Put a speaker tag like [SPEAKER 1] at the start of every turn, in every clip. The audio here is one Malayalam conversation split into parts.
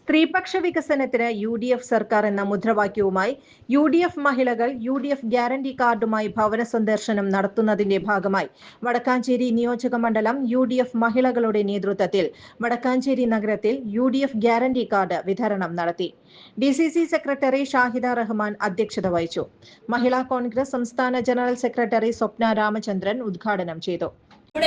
[SPEAKER 1] സ്ത്രീപക്ഷ വികസനത്തിന് UDF സർക്കാർ എന്ന മുദ്രാവാക്യവുമായി UDF മഹിളകൾ UDF ഗ്യാരണ്ടി കാർഡുമായി ഭവന സന്ദർശനം നടത്തുന്നതിന്റെ ഭാഗമായി വടക്കാഞ്ചേരി നിയോജക മണ്ഡലം UDF മഹിളകളുടെ നേതൃത്വത്തിൽ വടക്കാഞ്ചേരി നഗരത്തിൽ UDF ഗ്യാരണ്ടി കാർഡ് വിതരണം നടത്തി. DCC സെക്രട്ടറി ഷാഹിദ റഹ്മാൻ അധ്യക്ഷത വഹിച്ചു. മഹിളാ കോൺഗ്രസ് സംസ്ഥാന ജനറൽ സെക്രട്ടറി സ്വപ്ന രാമചന്ദ്രൻ ഉദ്ഘാടനം ചെയ്തു.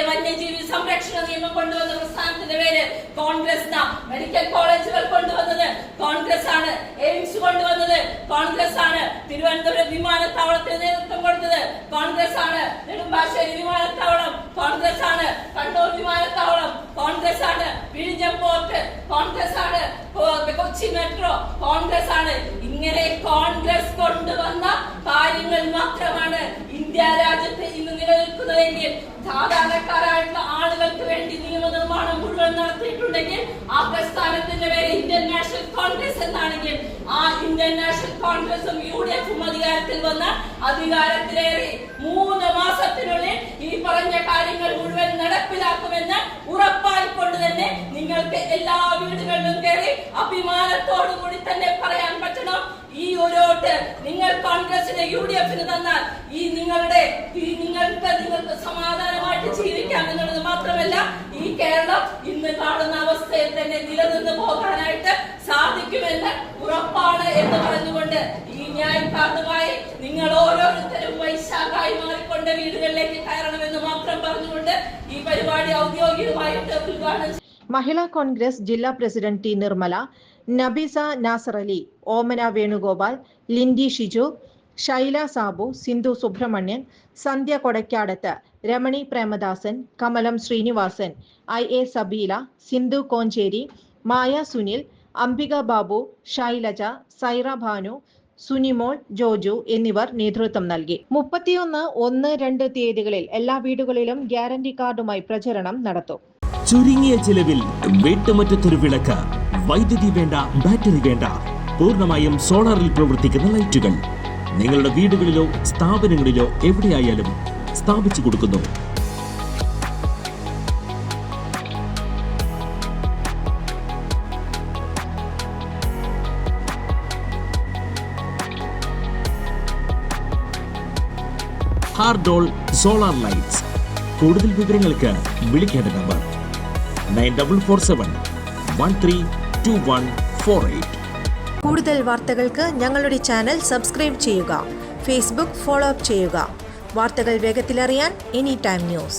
[SPEAKER 2] വന്യജീവി സംരക്ഷണ നിയമം കൊണ്ടുവന്ന പ്രസ്ഥാനത്തിന്റെ പേര് കോൺഗ്രസ്. മെഡിക്കൽ കോളേജുകൾ കൊണ്ടുവന്നത് കോൺഗ്രസ് ആണ്. എയിംസ് കൊണ്ടുവന്നത് കോൺഗ്രസ് ആണ്. തിരുവനന്തപുരം വിമാനത്താവളത്തിന് നേതൃത്വം കൊടുത്തത് കോൺഗ്രസ് ആണ്. നെടുമ്പാശ്ശേരി വിമാനത്താവളം കോൺഗ്രസ് ആണ്. കണ്ണൂർ വിമാനത്താവളം കോൺഗ്രസ് ആണ്. വിഴിഞ്ഞം പോർട്ട് കോൺഗ്രസ് ആണ്. കൊച്ചി മെട്രോ കോൺഗ്രസ് ആണ്. ഇങ്ങനെ കോൺഗ്രസ് കൊണ്ടുവന്ന കാര്യങ്ങൾ മാത്രമാണ് ഇന്ത്യ രാജ്യത്ത് ഇന്ന് നിലനിൽക്കുന്നതെങ്കിൽ സാധാരണക്കാരായിട്ടുള്ള ആളുകൾക്ക് വേണ്ടി നിയമനിർമ്മാണം മുഴുവൻ നടത്തിയിട്ടുണ്ടെങ്കിൽ ആ പ്രസ്ഥാനത്തിന്റെ പേര് ഇന്ത്യൻ നാഷണൽ കോൺഗ്രസ് എന്നാണെങ്കിൽ ആ ഇന്ത്യൻ നാഷണൽ കോൺഗ്രസും UDFും അധികാരത്തിൽ വന്ന അധികാരത്തിലേറി 3 മാസത്തിനുള്ളിൽ ഈ പറഞ്ഞ കാര്യങ്ങൾ മുഴുവൻ നടപ്പിലാക്കുമെന്ന് ഉറപ്പായിക്കൊണ്ട് തന്നെ നിങ്ങൾക്ക് എല്ലാ വീടുകളിലും കയറി അഭിമാനത്തോടു കൂടി തന്നെ പറയാൻ പറ്റണം. ഈ ഒരു വോട്ട് നിങ്ങൾ കോൺഗ്രസിന് UDFന് തന്നാൽ നിങ്ങൾക്ക് സമാധാനമായിട്ട് ജീവിക്കാം എന്നുള്ളത് മാത്രമല്ല ഈ കേരളം ഇന്ന് കാണുന്ന അവസ്ഥയിൽ തന്നെ നിലനിന്ന് പോകാനായിട്ട് സാധിക്കുമെന്ന് ഉറപ്പാണ് എന്ന് പറഞ്ഞുകൊണ്ട് ഈ ന്യായ കാർഡുമായി നിങ്ങൾ ഓരോരുത്തരും വൈശാഖായി മാറിക്കൊണ്ട് വീടുകളിലേക്ക് കയറണമെന്ന് മാത്രം പറഞ്ഞുകൊണ്ട് ഈ പരിപാടി ഔദ്യോഗികമായിട്ട് ഉദ്ഘാടനം.
[SPEAKER 1] മഹിളാ കോൺഗ്രസ് ജില്ലാ പ്രസിഡന്റ് T നിർമ്മല, നബീസ നാസർ അലി, ഓമന വേണുഗോപാൽ, ലിൻഡി ഷിജു, ശൈല സാബു, സിന്ധു സുബ്രഹ്മണ്യൻ, സന്ധ്യ കൊടക്കാടത്ത്, രമണി പ്രേമദാസൻ, കമലം ശ്രീനിവാസൻ, IA സബീല, സിന്ധു കോഞ്ചേരി, മായ സുനിൽ, അംബിക ബാബു, ശൈലജ, സൈറ ഭാനു, സുനിമോൾ, ജോജു എന്നിവർ നേതൃത്വം നൽകി. 31, 1, 2 തീയതികളിൽ എല്ലാ വീടുകളിലും ഗ്യാരണ്ടി കാർഡുമായി പ്രചരണം നടത്തും.
[SPEAKER 3] ചുരുങ്ങിയ ചിലവിൽ വീട്ടുമുറ്റത്തൊരു വിളക്ക്, വൈദ്യുതി വേണ്ട, ബാറ്ററി വേണ്ട, പൂർണ്ണമായും സോളാറിൽ പ്രവർത്തിക്കുന്ന ലൈറ്റുകൾ നിങ്ങളുടെ വീടുകളിലോ സ്ഥാപനങ്ങളിലോ എവിടെയായാലും സ്ഥാപിച്ചു കൊടുക്കുന്നു. ഹാർഡോൾ സോളാർ ലൈറ്റ്സ്. കൂടുതൽ വിവരങ്ങൾക്ക് വിളിക്കേണ്ട നമ്പർ 9447132148.
[SPEAKER 1] കൂടുതൽ വാർത്തകൾക്ക് ഞങ്ങളുടെ ചാനൽ സബ്സ്ക്രൈബ് ചെയ്യുക. ഫേസ്ബുക്ക് ഫോളോ അപ്പ് ചെയ്യുക. വാർത്തകൾ വേഗത്തിലറിയാൻ Anytime News.